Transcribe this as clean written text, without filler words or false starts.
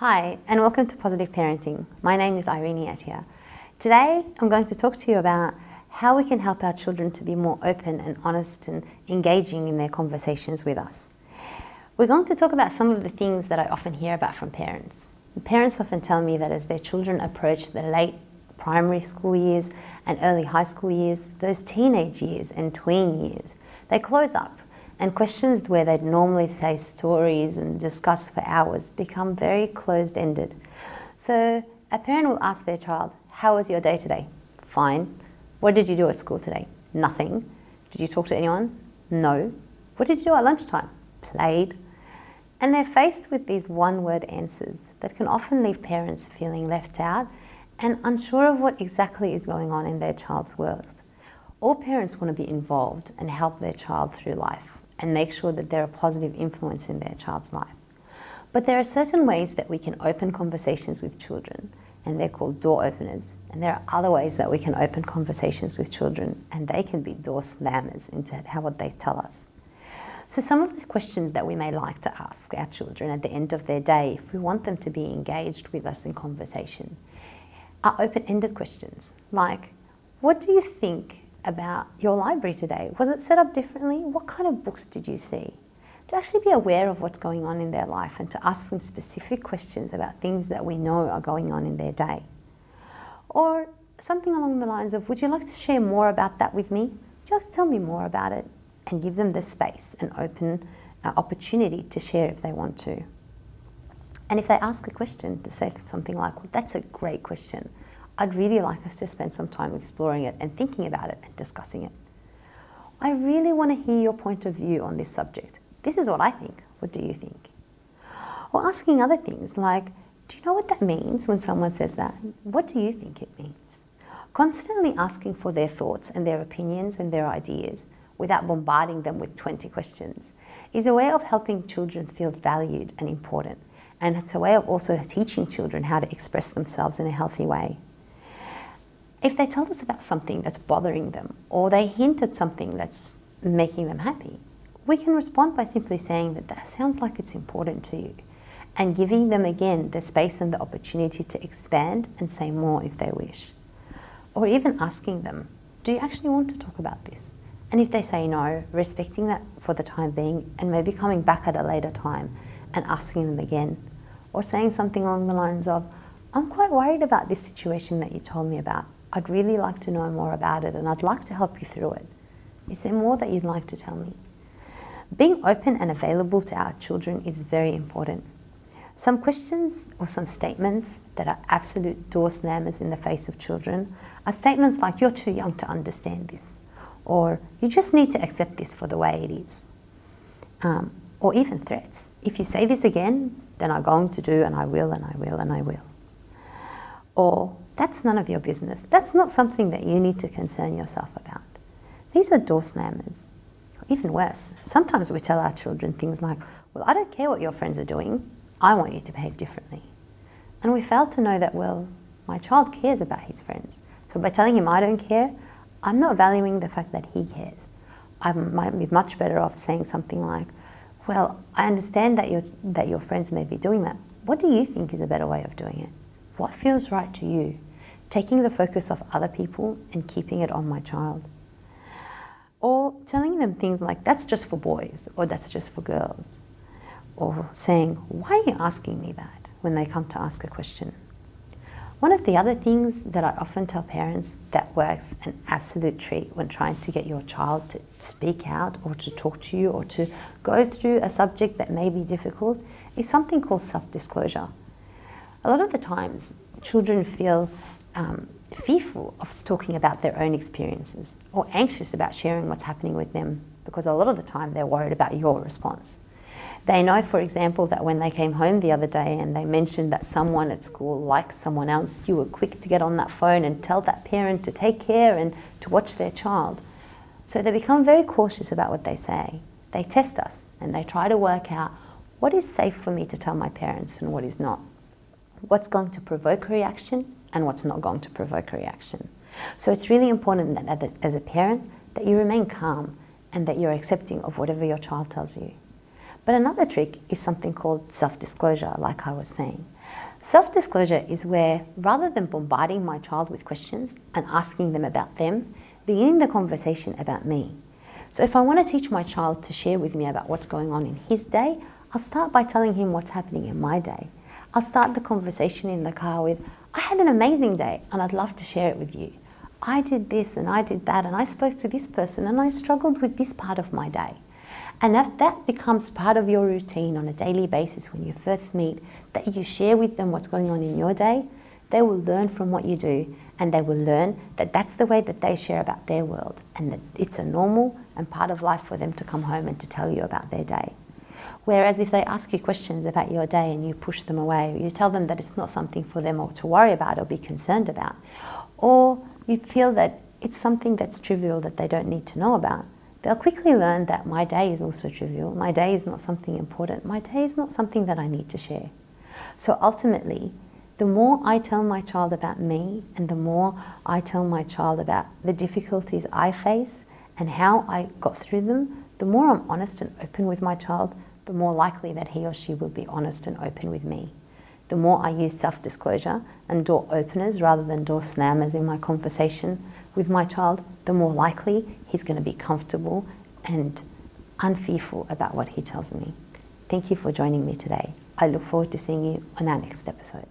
Hi, and welcome to Positive Parenting. My name is Irene Atia. Today, I'm going to talk to you about how we can help our children to be more open and honest and engaging in their conversations with us. We're going to talk about some of the things that I often hear about from parents. Parents often tell me that as their children approach the late primary school years and early high school years, those teenage years and tween years, they close up, and questions where they'd normally say stories and discuss for hours become very closed-ended. So a parent will ask their child, "How was your day today?" "Fine." "What did you do at school today?" "Nothing." "Did you talk to anyone?" "No." "What did you do at lunchtime?" "Played." And they're faced with these one-word answers that can often leave parents feeling left out and unsure of what exactly is going on in their child's world. All parents want to be involved and help their child through life and make sure that they're a positive influence in their child's life. But there are certain ways that we can open conversations with children, and they're called door openers. And there are other ways that we can open conversations with children, and they can be door slammers into what they tell us. So some of the questions that we may like to ask our children at the end of their day, if we want them to be engaged with us in conversation, are open-ended questions like, "What do you think about your library today? Was it set up differently? What kind of books did you see?" To actually be aware of what's going on in their life and to ask some specific questions about things that we know are going on in their day. Or something along the lines of, "Would you like to share more about that with me? Just tell me more about it," and give them the space and open opportunity to share if they want to. And if they ask a question, to say something like, "Well, that's a great question. I'd really like us to spend some time exploring it and thinking about it and discussing it. I really want to hear your point of view on this subject. This is what I think. What do you think?" Or asking other things like, "Do you know what that means when someone says that? What do you think it means?" Constantly asking for their thoughts and their opinions and their ideas without bombarding them with 20 questions is a way of helping children feel valued and important. And it's a way of also teaching children how to express themselves in a healthy way. If they tell us about something that's bothering them, or they hint at something that's making them happy, we can respond by simply saying that sounds like it's important to you, and giving them again the space and the opportunity to expand and say more if they wish. Or even asking them, "Do you actually want to talk about this?" And if they say no, respecting that for the time being and maybe coming back at a later time and asking them again. Or saying something along the lines of, "I'm quite worried about this situation that you told me about. I'd really like to know more about it and I'd like to help you through it. Is there more that you'd like to tell me?" Being open and available to our children is very important. Some questions or some statements that are absolute door slammers in the face of children are statements like, "You're too young to understand this," or "You just need to accept this for the way it is." Or even threats. "If you say this again, then I'm going to do, and I will, and I will, and I will." Or, "That's none of your business. That's not something that you need to concern yourself about." These are door slammers. Even worse, sometimes we tell our children things like, "Well, I don't care what your friends are doing. I want you to behave differently." And we fail to know that, well, my child cares about his friends. So by telling him I don't care, I'm not valuing the fact that he cares. I might be much better off saying something like, "Well, I understand that your friends may be doing that. What do you think is a better way of doing it? What feels right to you?" Taking the focus off other people and keeping it on my child. Or telling them things like, "That's just for boys," or "That's just for girls." Or saying, "Why are you asking me that?" when they come to ask a question. One of the other things that I often tell parents that works an absolute treat when trying to get your child to speak out or to talk to you or to go through a subject that may be difficult is something called self-disclosure. A lot of the times, children feel fearful of talking about their own experiences or anxious about sharing what's happening with them because a lot of the time they're worried about your response. They know, for example, that when they came home the other day and they mentioned that someone at school likes someone else, you were quick to get on that phone and tell that parent to take care and to watch their child. So they become very cautious about what they say. They test us and they try to work out what is safe for me to tell my parents and what is not. What's going to provoke a reaction and what's not going to provoke a reaction. So it's really important that as a parent that you remain calm and that you're accepting of whatever your child tells you. But another trick is something called self-disclosure, like I was saying. Self-disclosure is where, rather than bombarding my child with questions and asking them about them, beginning the conversation about me. So if I want to teach my child to share with me about what's going on in his day, I'll start by telling him what's happening in my day. I'll start the conversation in the car with, I had an amazing day and I'd love to share it with you. I did this and I did that and I spoke to this person and I struggled with this part of my day. And if that becomes part of your routine on a daily basis when you first meet, that you share with them what's going on in your day, they will learn from what you do, and they will learn that that's the way that they share about their world, and that it's a normal and part of life for them to come home and to tell you about their day. Whereas if they ask you questions about your day and you push them away, or you tell them that it's not something for them to worry about or be concerned about, or you feel that it's something that's trivial that they don't need to know about, they'll quickly learn that my day is also trivial, my day is not something important, my day is not something that I need to share. So ultimately, the more I tell my child about me and the more I tell my child about the difficulties I face and how I got through them, the more I'm honest and open with my child, the more likely that he or she will be honest and open with me. The more I use self-disclosure and door openers rather than door slammers in my conversation with my child, the more likely he's going to be comfortable and unfearful about what he tells me. Thank you for joining me today. I look forward to seeing you on our next episode.